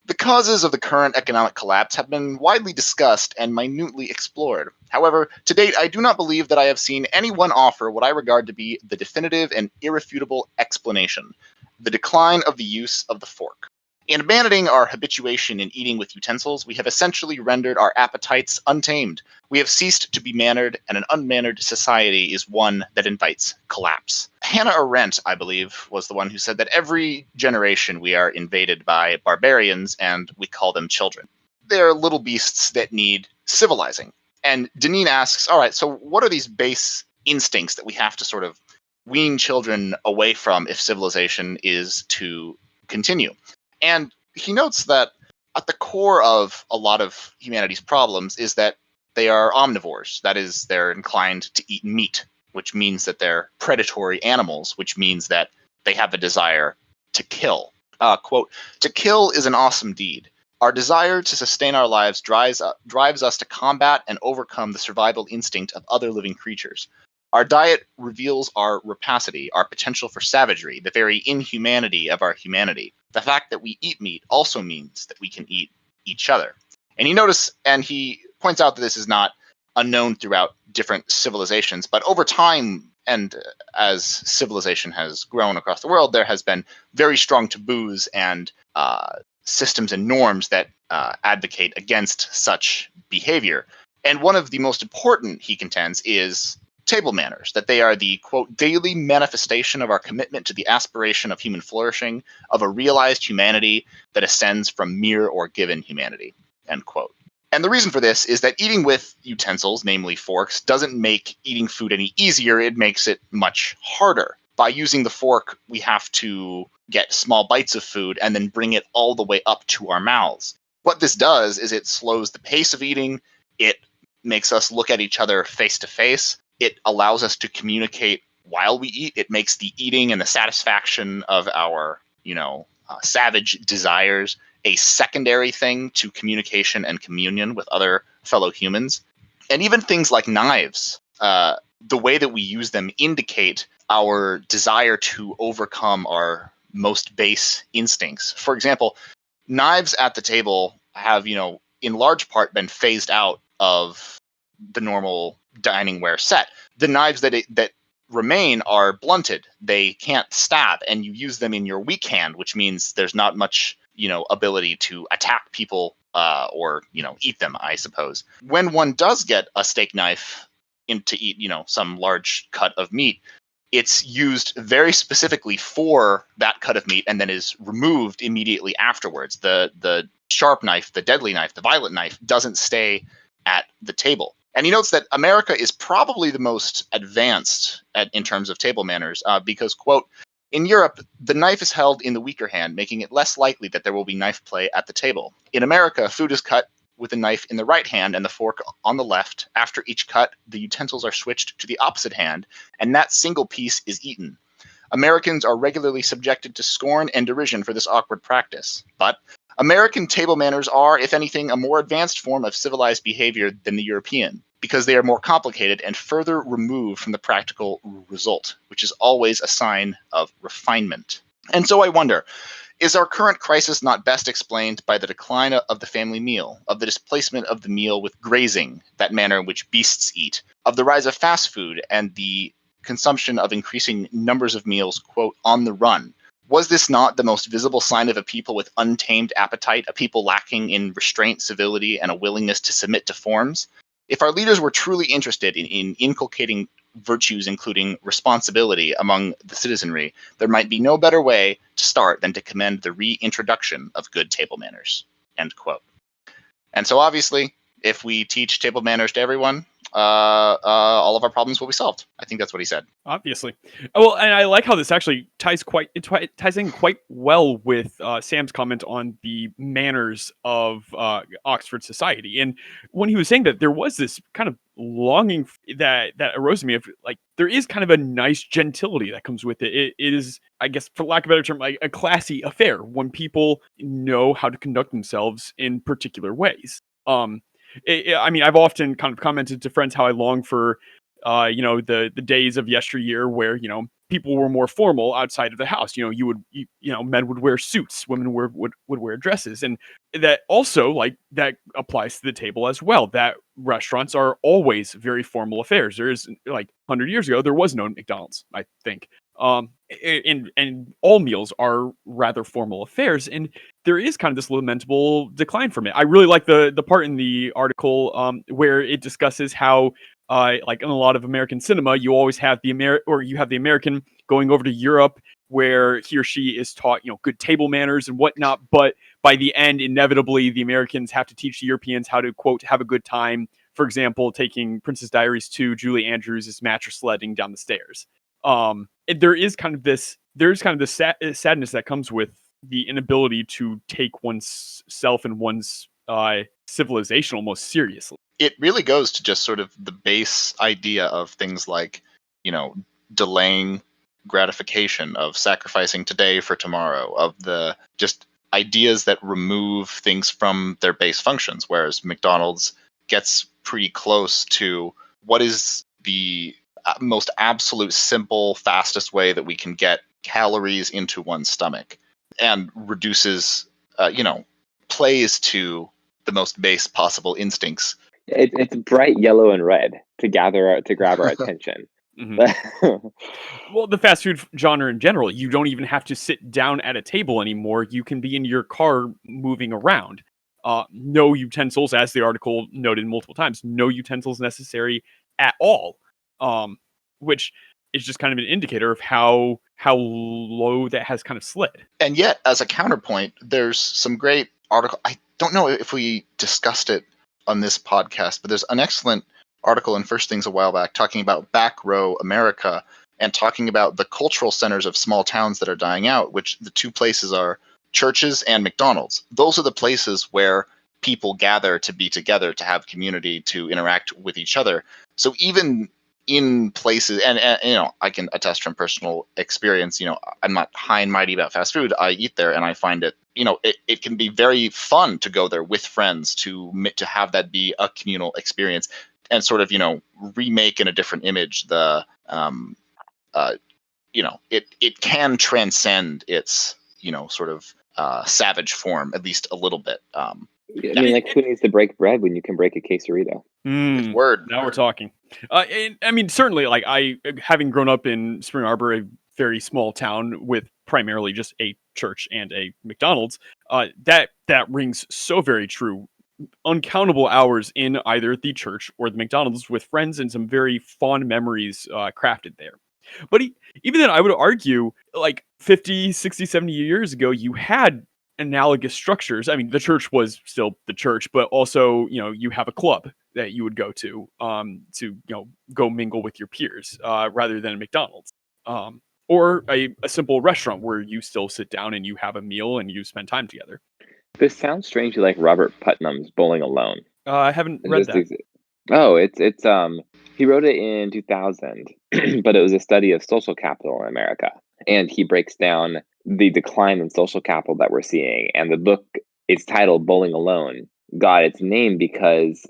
"The causes of the current economic collapse have been widely discussed and minutely explored. However, to date, I do not believe that I have seen anyone offer what I regard to be the definitive and irrefutable explanation: the decline of the use of the fork. In abandoning our habituation in eating with utensils, we have essentially rendered our appetites untamed. We have ceased to be mannered, and an unmannered society is one that invites collapse." Hannah Arendt, I believe, was the one who said that every generation we are invaded by barbarians and we call them children. They're little beasts that need civilizing. And Deneen asks, all right, so what are these base instincts that we have to sort of wean children away from if civilization is to continue? And he notes that at the core of a lot of humanity's problems is that they are omnivores. That is, they're inclined to eat meat, which means that they're predatory animals, which means that they have a desire to kill. Quote, "To kill is an awesome deed. Our desire to sustain our lives drives us to combat and overcome the survival instinct of other living creatures. Our diet reveals our rapacity, our potential for savagery, the very inhumanity of our humanity. The fact that we eat meat also means that we can eat each other." And he points out that this is not unknown throughout different civilizations, but over time, and as civilization has grown across the world, there has been very strong taboos and systems and norms that advocate against such behavior. And one of the most important, he contends, is table manners, that they are the, quote, "daily manifestation of our commitment to the aspiration of human flourishing, of a realized humanity that ascends from mere or given humanity," end quote. And the reason for this is that eating with utensils, namely forks, doesn't make eating food any easier. It makes it much harder. By using the fork, we have to get small bites of food and then bring it all the way up to our mouths. What this does is it slows the pace of eating. It makes us look at each other face to face. It allows us to communicate while we eat. It makes the eating and the satisfaction of our, savage desires a secondary thing to communication and communion with other fellow humans. And even things like knives, the way that we use them indicate our desire to overcome our most base instincts. For example, knives at the table have, in large part been phased out of the normal dining ware set. The knives that remain are blunted. They can't stab, and you use them in your weak hand, which means there's not much, ability to attack people or eat them, I suppose. When one does get a steak knife to eat, some large cut of meat, it's used very specifically for that cut of meat and then is removed immediately afterwards. The sharp knife, the deadly knife, the violent knife doesn't stay at the table. And he notes that America is probably the most advanced in terms of table manners because, quote, "In Europe, the knife is held in the weaker hand, making it less likely that there will be knife play at the table. In America, food is cut with a knife in the right hand and the fork on the left. After each cut, the utensils are switched to the opposite hand, and that single piece is eaten. Americans are regularly subjected to scorn and derision for this awkward practice. But American table manners are, if anything, a more advanced form of civilized behavior than the European, because they are more complicated and further removed from the practical result, which is always a sign of refinement. And so I wonder, is our current crisis not best explained by the decline of the family meal, of the displacement of the meal with grazing, that manner in which beasts eat, of the rise of fast food and the consumption of increasing numbers of meals, quote, on the run? Was this not the most visible sign of a people with untamed appetite, a people lacking in restraint, civility, and a willingness to submit to forms? If our leaders were truly interested in inculcating virtues including responsibility among the citizenry, there might be no better way to start than to commend the reintroduction of good table manners. End quote. And so obviously, if we teach table manners to everyone, all of our problems will be solved. I think that's what he said. Obviously. Well, and I like how this actually ties in quite well with Sam's comment on the manners of Oxford society. And when he was saying that, there was this kind of longing that arose in me of like, there is kind of a nice gentility that comes with it. It is, I guess, for lack of a better term, like a classy affair when people know how to conduct themselves in particular ways. I mean, I've often kind of commented to friends how I long for, the days of yesteryear where, people were more formal outside of the house. Men would wear suits, women would wear dresses. And that also, like, that applies to the table as well, that restaurants are always very formal affairs. There is, like, 100 years ago, there was no McDonald's, I think. And all meals are rather formal affairs, and there is kind of this lamentable decline from it. I really like the part in the article where it discusses how, like in a lot of American cinema, you always have the American going over to Europe where he or she is taught, good table manners and whatnot. But by the end, inevitably, the Americans have to teach the Europeans how to, quote, have a good time. For example, taking Princess Diaries 2, Julie Andrews is mattress sledding down the stairs. There's kind of this sadness that comes with the inability to take one's self and one's civilization almost seriously. It really goes to just sort of the base idea of things like, delaying gratification, of sacrificing today for tomorrow, of the just ideas that remove things from their base functions, whereas McDonald's gets pretty close to what is the most absolute, simple, fastest way that we can get calories into one's stomach, and reduces, plays to the most base possible instincts. It's bright yellow and red to grab our attention. Mm-hmm. Well, the fast food genre in general, you don't even have to sit down at a table anymore. You can be in your car moving around. No utensils, as the article noted multiple times, no utensils necessary at all. Which is just kind of an indicator of how low that has kind of slid. And yet, as a counterpoint, there's some great article. I don't know if we discussed it on this podcast, but there's an excellent article in First Things a while back talking about back row America and talking about the cultural centers of small towns that are dying out, which the two places are churches and McDonald's. Those are the places where people gather to be together, to have community, to interact with each other. So even in places, and I can attest from personal experience, I'm not high and mighty about fast food. I eat there and I find it, it can be very fun to go there with friends, to have that be a communal experience, and sort of, remake in a different image the, it can transcend its, sort of savage form, at least a little bit. Like, who needs to break bread when you can break a quesarito? Word. Now we're talking. And, I mean, certainly, like, having grown up in Spring Arbor, a very small town with primarily just a church and a McDonald's, that rings so very true. Uncountable hours in either the church or the McDonald's with friends, and some very fond memories crafted there. But even then, I would argue, like 50, 60, 70 years ago, you had analogous structures. I mean, the church was still the church, but also, you have a club that you would go to go mingle with your peers, rather than a McDonald's, or a simple restaurant where you still sit down and you have a meal and you spend time together. This sounds strangely like Robert Putnam's Bowling Alone. I haven't read that. It's he wrote it in 2000, but it was a study of social capital in America, and he breaks down the decline in social capital that we're seeing. And the book its title, Bowling Alone, got its name because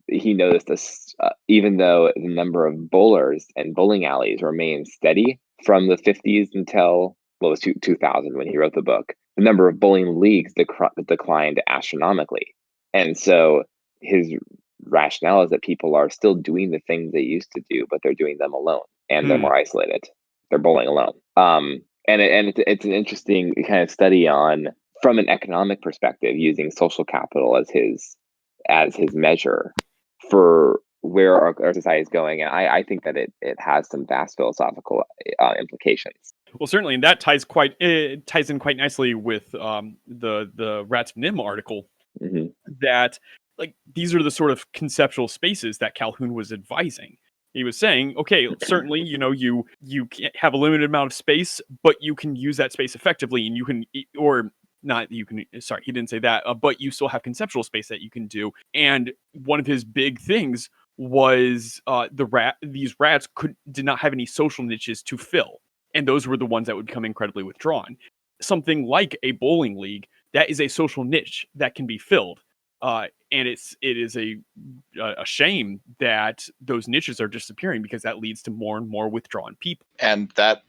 he noticed this, even though the number of bowlers and bowling alleys remained steady from the 50s until, well, it was 2000 when he wrote the book, the number of bowling leagues declined astronomically. And so his rationale is that people are still doing the things they used to do, but they're doing them alone, and they're more isolated. They're bowling alone. It's an interesting kind of study on, from an economic perspective, using social capital as his measure for where our society is going. And I think that it has some vast philosophical implications. Well, certainly, and that ties in quite nicely with the Rats of Nim article. Mm-hmm. That, like, these are the sort of conceptual spaces that Calhoun was advising. He was saying, okay, certainly, you can't have a limited amount of space, but you can use that space effectively, and you can, or not, you can. Sorry, he didn't say that, but you still have conceptual space that you can do. And one of his big things was these rats did not have any social niches to fill, and those were the ones that would become incredibly withdrawn. Something like a bowling league, that is a social niche that can be filled. And it is a shame that those niches are disappearing, because that leads to more and more withdrawn people. And that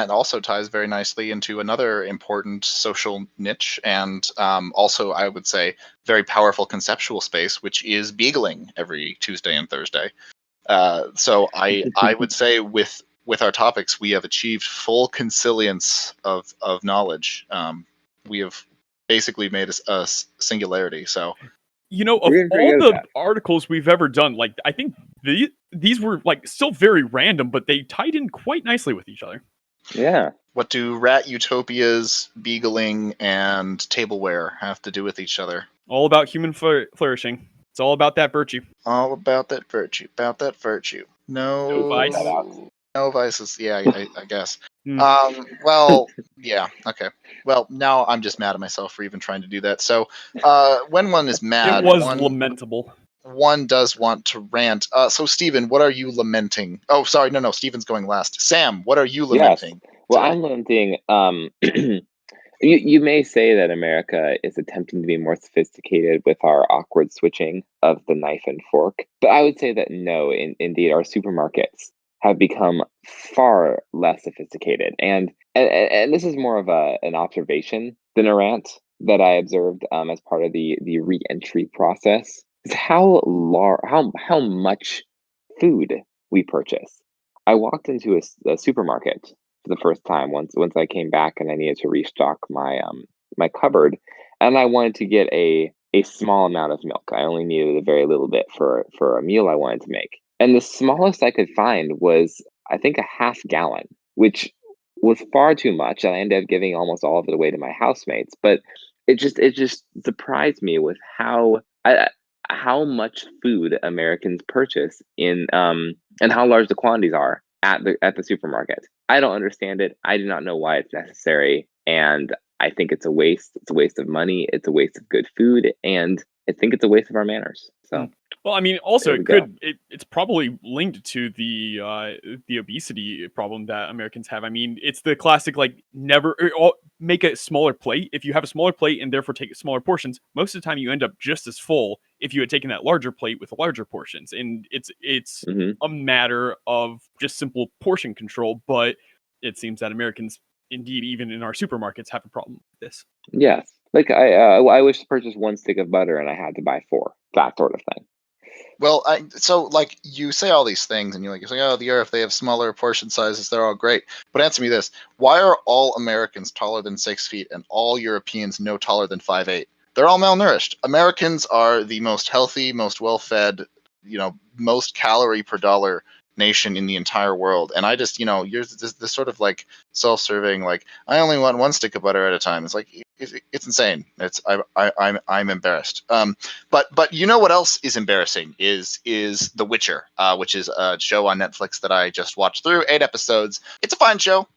also ties very nicely into another important social niche, and also, I would say, very powerful conceptual space, which is beagling every Tuesday and Thursday. So I would say with our topics, we have achieved full consilience of knowledge. We have basically made a singularity. So, of all the articles we've ever done, like, I think these were, like, still very random, but they tied in quite nicely with each other. Yeah. What do rat utopias, beagling, and tableware have to do with each other? All about human flourishing. It's all about that virtue. All about that virtue. About that virtue. No vice. No vices. Yeah, I guess. Well, yeah, okay. Well, now I'm just mad at myself for even trying to do that. So, when one is mad, it was lamentable. One does want to rant. So, Stephen, what are you lamenting? Oh, sorry, no, Stephen's going last. Sam, what are you lamenting? Yes. Well, I'm lamenting. You may say that America is attempting to be more sophisticated with our awkward switching of the knife and fork, but I would say that no, indeed, our supermarkets have become far less sophisticated, and this is more of an observation than a rant that I observed as part of the re-entry process. Is how much food we purchase. I walked into a supermarket for the first time once I came back, and I needed to restock my my cupboard, and I wanted to get a small amount of milk. I only needed a very little bit for a meal I wanted to make. And the smallest I could find was, I think, a half gallon, which was far too much. And I ended up giving almost all of it away to my housemates. But it just surprised me with how much food Americans purchase and how large the quantities are at the supermarket. I don't understand it. I do not know why it's necessary, and I think it's a waste. It's a waste of money. It's a waste of good food, and I think it's a waste of our manners. So, well, I mean, also it's probably linked to the obesity problem that Americans have. I mean, it's the classic, like, never make a smaller plate. If you have a smaller plate and therefore take smaller portions, most of the time you end up just as full if you had taken that larger plate with larger portions. And it's a matter of just simple portion control. But it seems that Americans, indeed, even in our supermarkets, have a problem with this. Yes. Like, I wish to purchase one stick of butter and I had to buy 4. That sort of thing. Well, so, like, you say all these things, and you say, oh, the earth, they have smaller portion sizes, they're all great. But answer me this: why are all Americans taller than 6 feet and all Europeans no taller than 5'8"? They're all malnourished. Americans are the most healthy, most well-fed, most calorie per dollar nation in the entire world. And I just, you're this sort of, like, self-serving, like, I only want one stick of butter at a time. It's like, it's insane. I'm embarrassed. But you know what else is embarrassing is The Witcher, which is a show on Netflix that I just watched through 8 episodes. It's a fine show.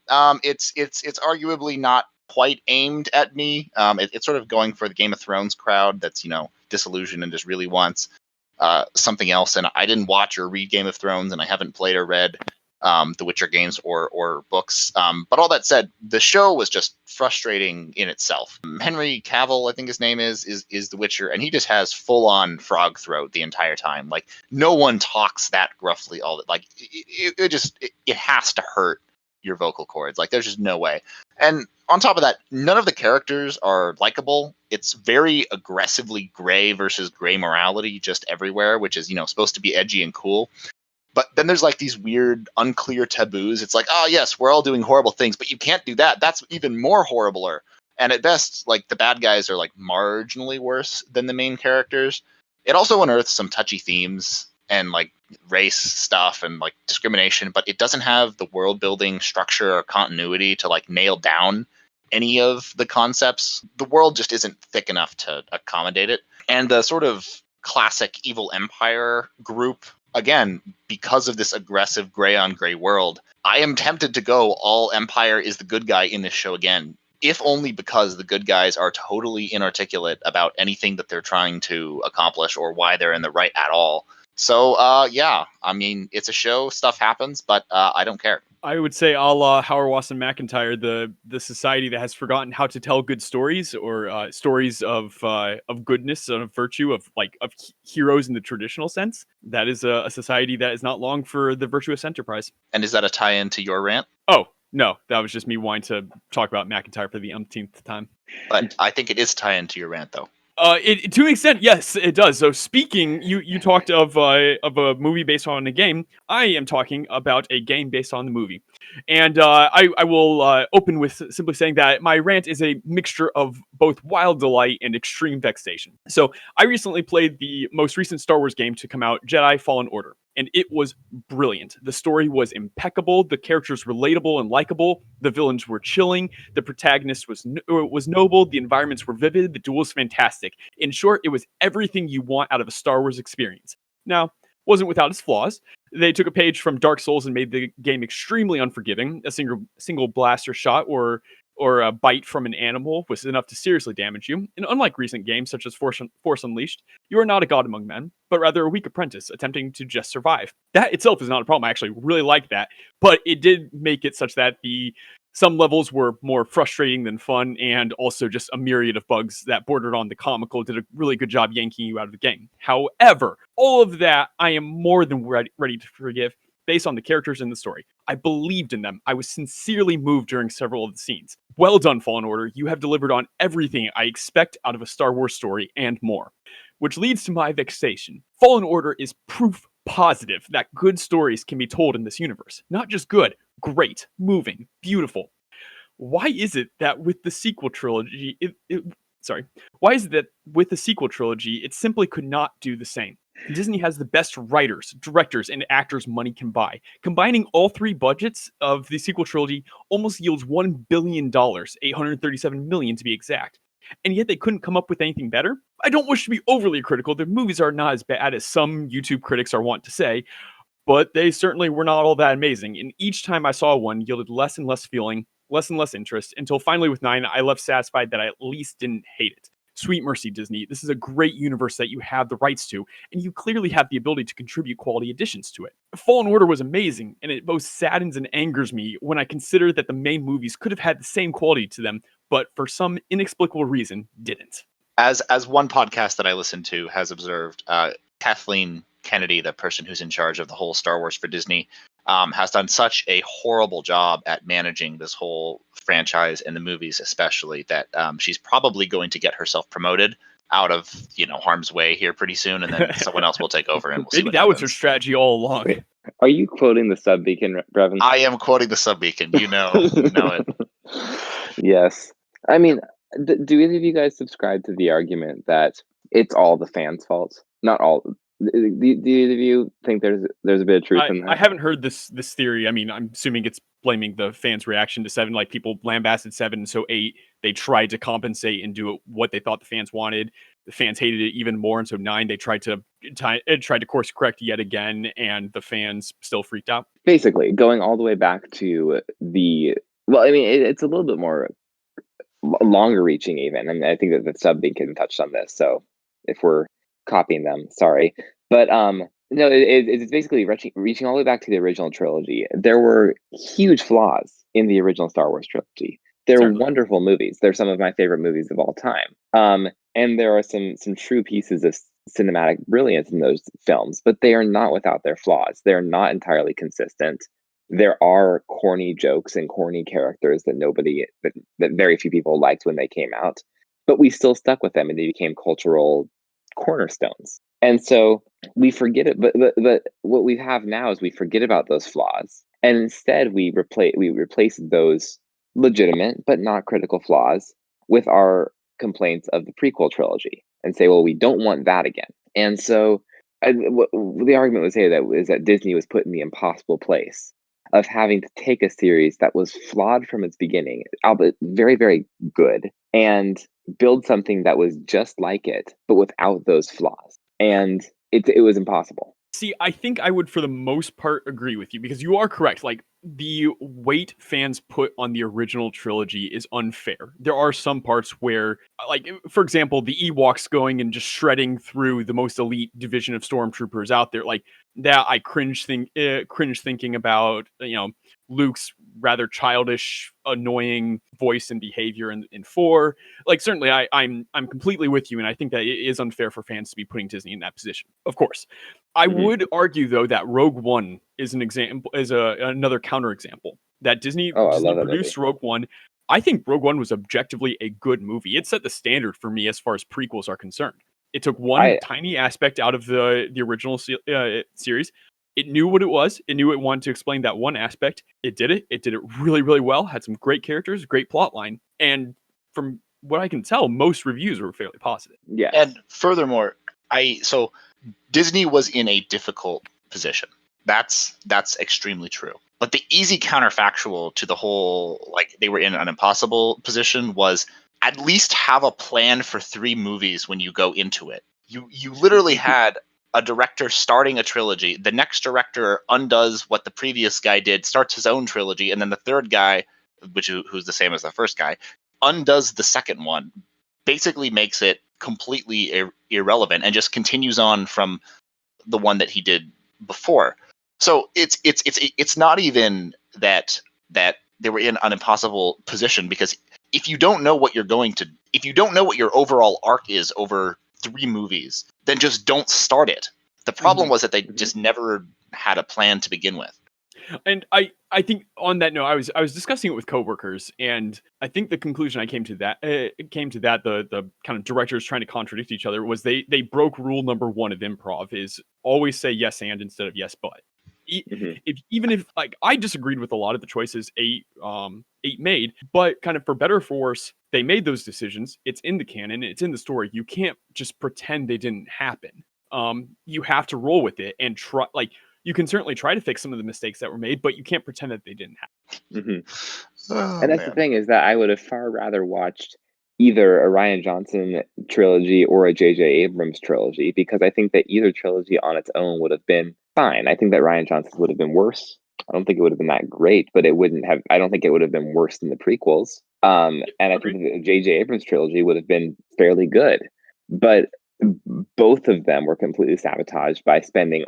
It's arguably not quite aimed at me. It's sort of going for the Game of Thrones crowd that's disillusioned and just really wants something else. And I didn't watch or read Game of Thrones, and I haven't played or read the Witcher games or books. But all that said, the show was just frustrating in itself. Henry Cavill, I think his name is the Witcher, and he just has full on frog throat the entire time. Like no one talks that gruffly. It has to hurt your vocal cords. Like there's just no way. And on top of that, none of the characters are likable. It's very aggressively gray versus gray morality just everywhere, which is, supposed to be edgy and cool. But then there's like these weird, unclear taboos. It's like, oh, yes, we're all doing horrible things, but you can't do that. That's even more horribler. And at best, like the bad guys are like marginally worse than the main characters. It also unearths some touchy themes and like race stuff and like discrimination, but it doesn't have the world building structure or continuity to like nail down any of the concepts. The world just isn't thick enough to accommodate it. And the sort of classic evil empire group, again, because of this aggressive gray on gray world, I am tempted to go all Empire is the good guy in this show again, if only because the good guys are totally inarticulate about anything that they're trying to accomplish or why they're in the right at all. So, yeah, I mean, it's a show, stuff happens, but I don't care. I would say, a la Howard Watson McIntyre, the society that has forgotten how to tell good stories, or stories of goodness, of virtue, of heroes in the traditional sense. That is a society that is not long for the virtuous enterprise. And is that a tie-in to your rant? Oh, no, that was just me wanting to talk about McIntyre for the umpteenth time. But I think it is tie-in to your rant, though. To an extent, yes, it does. So speaking, you talked of a movie based on a game. I am talking about a game based on the movie. And I will open with simply saying that my rant is a mixture of both wild delight and extreme vexation. So I recently played the most recent Star Wars game to come out, Jedi Fallen Order. And it was brilliant. The story was impeccable. The characters relatable and likable. The villains were chilling. The protagonist was noble. The environments were vivid. The duels fantastic. In short, it was everything you want out of a Star Wars experience. Now, wasn't without its flaws. They took a page from Dark Souls and made the game extremely unforgiving. A single blaster shot or a bite from an animal was enough to seriously damage you. And unlike recent games such as Force Unleashed, you are not a god among men, but rather a weak apprentice attempting to just survive. That itself is not a problem. I actually really like that, but it did make it such that some levels were more frustrating than fun, and also just a myriad of bugs that bordered on the comical did a really good job yanking you out of the game. However, all of that I am more than ready to forgive based on the characters in the story. I believed in them. I was sincerely moved during several of the scenes. Well done, Fallen Order. You have delivered on everything I expect out of a Star Wars story and more. Which leads to my vexation. Fallen Order is proof positive that good stories can be told in this universe. Not just good, great, moving, beautiful. Why is it that with the sequel trilogy, it simply could not do the same? Disney has the best writers, directors, and actors money can buy. Combining all three budgets of the sequel trilogy almost yields $1 billion, $837 million to be exact. And yet they couldn't come up with anything better? I don't wish to be overly critical. The movies are not as bad as some YouTube critics are wont to say, but they certainly were not all that amazing. And each time I saw one yielded less and less feeling, less and less interest, until finally with 9, I left satisfied that I at least didn't hate it. Sweet mercy, Disney. This is a great universe that you have the rights to, and you clearly have the ability to contribute quality additions to it. Fallen Order was amazing, and it both saddens and angers me when I consider that the main movies could have had the same quality to them, but for some inexplicable reason, didn't. As one podcast that I listened to has observed, Kathleen Kennedy, the person who's in charge of the whole Star Wars for Disney, has done such a horrible job at managing this whole franchise and the movies especially that she's probably going to get herself promoted out of harm's way here pretty soon, and then someone else will take over and we'll see Maybe what that happens. was her strategy all along. Wait, are you quoting the Sub Beacon, Brevin? I am quoting the Sub Beacon. You know it. Yes. I mean, do either of you guys subscribe to the argument that it's all the fans' fault? Not all. Do either of you think there's a bit of truth in that? I haven't heard this theory. I mean, I'm assuming it's blaming the fans' reaction to 7. Like, people lambasted 7, so 8, they tried to compensate and do what they thought the fans wanted. The fans hated it even more, and so 9, they tried to course correct yet again, and the fans still freaked out. Basically, going all the way back to it's a little bit more longer reaching even, and I think that the Sub Beacon touched on this. So if we're copying them, sorry, but No, it's basically reaching all the way back to the original trilogy. There were huge flaws in the original Star Wars trilogy. They're Certainly. wonderful movies. They're some of my favorite movies of all time. And there are some true pieces of cinematic brilliance in those films, but they are not without their flaws. They're not entirely consistent. There are corny jokes and corny characters that very few people liked when they came out, but we still stuck with them and they became cultural cornerstones. And so we forget it, but what we have now is we forget about those flaws, and instead we replace those legitimate but not critical flaws with our complaints of the prequel trilogy, and say, well, we don't want that again. And so, the argument would say that is that Disney was put in the impossible place of having to take a series that was flawed from its beginning, albeit very, very good, and build something that was just like it, but without those flaws. And it was impossible. See, I think I would, for the most part, agree with you because you are correct. Like, the weight fans put on the original trilogy is unfair. There are some parts where, like, for example, the Ewoks going and just shredding through the most elite division of stormtroopers out there, like that. I cringe thinking about, Luke's rather childish, annoying voice and behavior in 4. Like, certainly, I'm completely with you, and I think that it is unfair for fans to be putting Disney in that position. Of course. I Mhm. would argue, though, that Rogue One is an example, is another counterexample. That Oh, I Disney love that movie. produced Rogue One. I think Rogue One was objectively a good movie. It set the standard for me as far as prequels are concerned. It took one I tiny aspect out of the original series. It knew what it was. It knew it wanted to explain that one aspect. It did it. It did it really, really well. Had some great characters, great plot line, and from what I can tell, most reviews were fairly positive. Yes. And furthermore, so Disney was in a difficult position. That's extremely true. But the easy counterfactual to the whole, like, they were in an impossible position, was at least have a plan for 3 movies when you go into it. You literally had a director starting a trilogy. The next director undoes what the previous guy did, starts his own trilogy, and then the third guy, who's the same as the first guy, undoes the second one, basically makes it completely irrelevant, and just continues on from the one that he did before. So it's not even that they were in an impossible position, because if you don't know what your overall arc is over 3 movies, then just don't start it. The problem was that they just never had a plan to begin with. And I think on that note, I was discussing it with coworkers, and I think the conclusion I came to that the kind of directors trying to contradict each other was they broke rule number 1 of improv, is always say yes and instead of yes but. Mhm. Even if, like, I disagreed with a lot of the choices eight made, but kind of for better or for worse, they made those decisions. It's in the canon, it's in the story. You can't just pretend they didn't happen. You have to roll with it and try. Like, you can certainly try to fix some of the mistakes that were made, but you can't pretend that they didn't happen. And that's the thing, is that I would have far rather watched either a Ryan Johnson trilogy or a J.J. Abrams trilogy, because I think that either trilogy on its own would have been fine. I think that Ryan Johnson would have been worse. I don't think it would have been that great, but it wouldn't have. I don't think it would have been worse than the prequels. And I think Agreed. that the J.J. Abrams trilogy would have been fairly good, but both of them were completely sabotaged by spending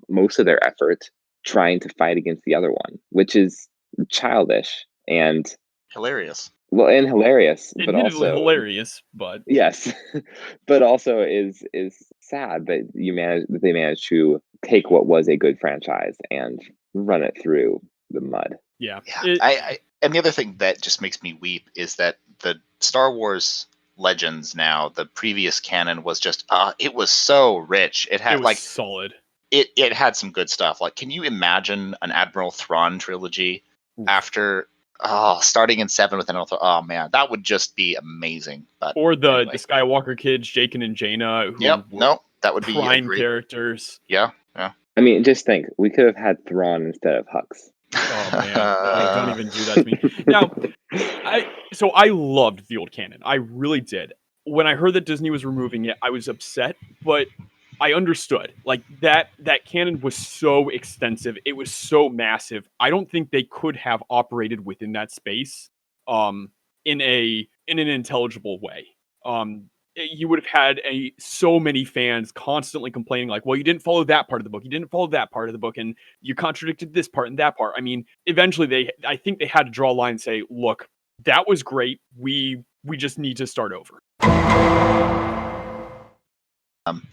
most of their effort trying to fight against the other one, which is childish and, Hilarious. well, and hilarious, but Admittedly also, hilarious, but yes, but also is sad that they managed to take what was a good franchise and run it through the mud. yeah. Yeah, and the other thing that just makes me weep is that the Star Wars Legends, now the previous canon, was just it was so rich. It It had, was like, solid. it had some good stuff. Like, can you imagine an Admiral Thrawn trilogy Oof. after starting in 7 with an Admiral Thrawn? Oh man, that would just be amazing. But Or the anyway, Skywalker kids, Jaqen and Jaina, yep, who were no, that would be a prime great. characters. Yeah. I mean, just think, we could have had Thrawn instead of Hux. Oh man, don't even do that to me. Now, I loved the old canon. I really did. When I heard that Disney was removing it, I was upset, but I understood. Like, that canon was so extensive. It was so massive. I don't think they could have operated within that space in an intelligible way. you would have had so many fans constantly complaining, like, well, you didn't follow that part of the book, you didn't follow that part of the book, and you contradicted this part and that part. I mean, eventually I think they had to draw a line and say, look, that was great. We just need to start over.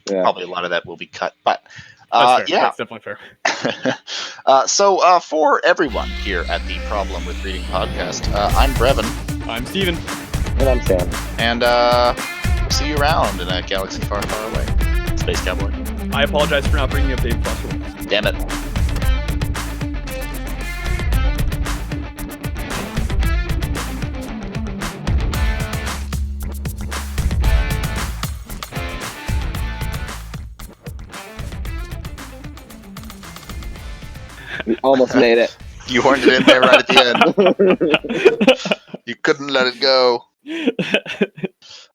Probably a lot of that will be cut, but that's fair. yeah, That's definitely fair. So for everyone here at the Problem with Reading podcast, I'm Brevin. I'm Steven. And I'm Sam. And see you around in a galaxy far, far away. Space Cowboy. I apologize for not bringing up Dave Foster. Damn it. We almost made it. You horned it in there right at the end. You couldn't let it go.